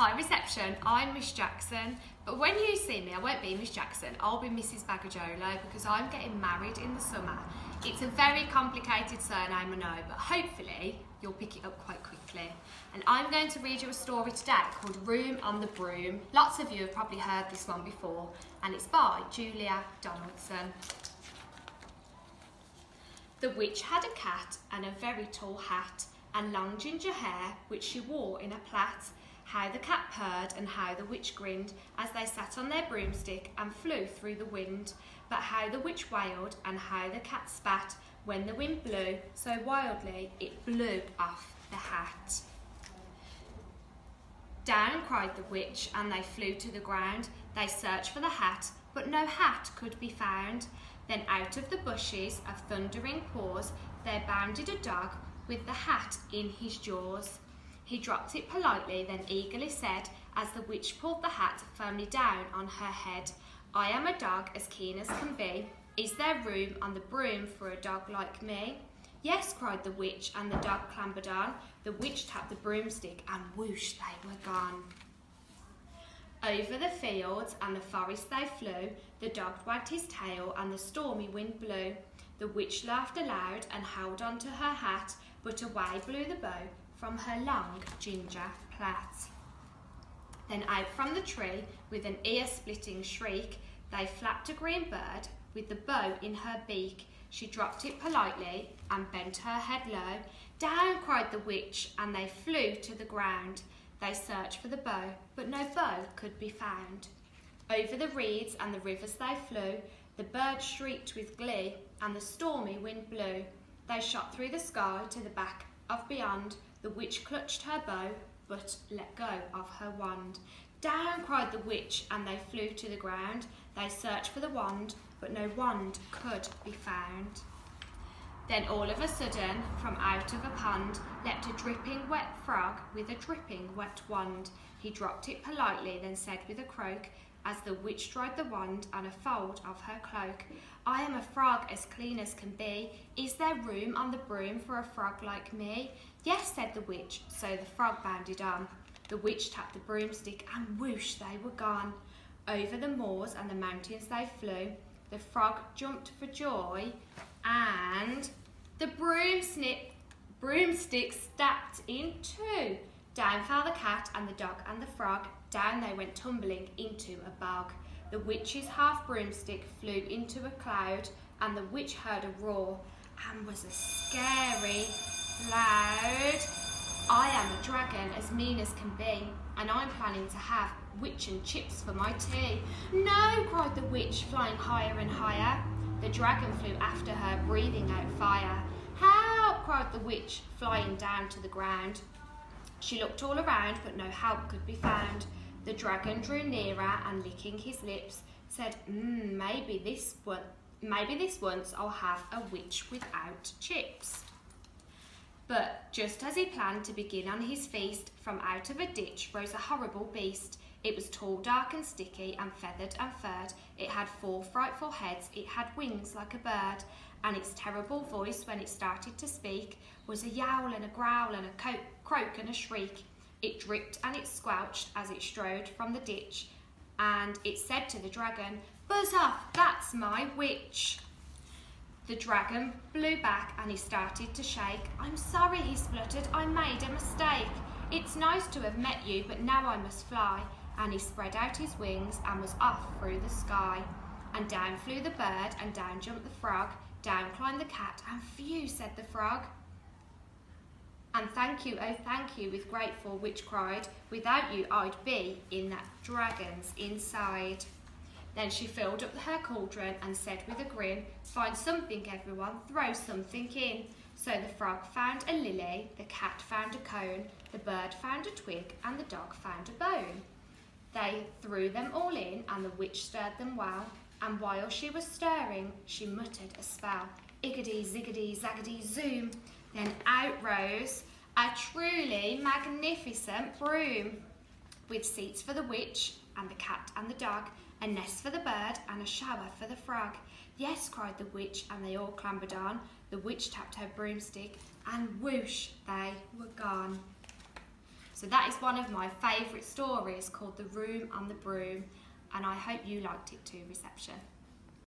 Hi reception, I'm Miss Jackson, but when you see me I won't be Miss Jackson, I'll be Mrs Bagajolo because I'm getting married in the summer. It's a very complicated surname, I know, but hopefully you'll pick it up quite quickly. And I'm going to read you a story today called Room on the Broom. Lots of you have probably heard this one before, and it's by Julia Donaldson. The witch had a cat and a very tall hat, and long ginger hair which she wore in a plait. How the cat purred and how the witch grinned as they sat on their broomstick and flew through the wind. But how the witch wailed and how the cat spat when the wind blew so wildly it blew off the hat. Down cried the witch and they flew to the ground. They searched for the hat, but no hat could be found. Then out of the bushes of thundering paws there bounded a dog with the hat in his jaws. He dropped it politely, then eagerly said, as the witch pulled the hat firmly down on her head, I am a dog as keen as can be. Is there room on the broom for a dog like me? Yes, cried the witch, and the dog clambered on. The witch tapped the broomstick, and whoosh, they were gone. Over the fields and the forest they flew. The dog wagged his tail, and the stormy wind blew. The witch laughed aloud and held on to her hat, but away blew the bow from her long ginger plait. Then out from the tree, with an ear-splitting shriek, they flapped a green bird with the bow in her beak. She dropped it politely and bent her head low. Down cried the witch, and they flew to the ground. They searched for the bow, but no bow could be found. Over the reeds and the rivers they flew. The birds shrieked with glee, and the stormy wind blew. They shot through the sky to the back of beyond. The witch clutched her bow, but let go of her wand. Down cried the witch, and they flew to the ground. They searched for the wand, but no wand could be found. Then all of a sudden, from out of a pond, leapt a dripping wet frog with a dripping wet wand. He dropped it politely, then said with a croak, as the witch dried the wand on a fold of her cloak, I am a frog as clean as can be. Is there room on the broom for a frog like me? Yes, said the witch, so the frog bounded on. The witch tapped the broomstick, and whoosh, they were gone. Over the moors and the mountains they flew. The frog jumped for joy, and the broomstick snapped in two. Down fell the cat and the dog and the frog. Down they went tumbling into a bog. The witch's half broomstick flew into a cloud, and the witch heard a roar, and was a scary loud. I am a dragon as mean as can be, and I'm planning to have witch and chips for my tea. No, cried the witch, flying higher and higher. The dragon flew after her, breathing out fire. Help, cried the witch, flying down to the ground. She looked all around, but no help could be found. The dragon drew nearer and, licking his lips, said, maybe this once I'll have a witch without chips. But just as he planned to begin on his feast, from out of a ditch rose a horrible beast. It was tall, dark and sticky, and feathered and furred. It had 4 frightful heads, it had wings like a bird, and its terrible voice, when it started to speak, was a yowl and a growl and a croak and a shriek. It dripped and it squelched as it strode from the ditch, and it said to the dragon, Buzz off, that's my witch. The dragon blew back and he started to shake. I'm sorry, he spluttered, I made a mistake. It's nice to have met you, but now I must fly. And he spread out his wings and was off through the sky. And down flew the bird, and down jumped the frog. Down climbed the cat, and phew, said the frog. And thank you, oh thank you, with grateful witch cried. Without you I'd be in that dragon's inside. Then she filled up her cauldron and said with a grin, Find something, everyone, throw something in. So the frog found a lily, the cat found a cone, the bird found a twig, and the dog found a bone. They threw them all in, and the witch stirred them well, and while she was stirring, she muttered a spell. Iggity, ziggity, zaggity, zoom. Then out rose a truly magnificent broom, with seats for the witch and the cat and the dog, a nest for the bird and a shower for the frog. Yes, cried the witch, and they all clambered on. The witch tapped her broomstick, and whoosh, they were gone. So that is one of my favourite stories, called The Room and the Broom, and I hope you liked it too, Reception.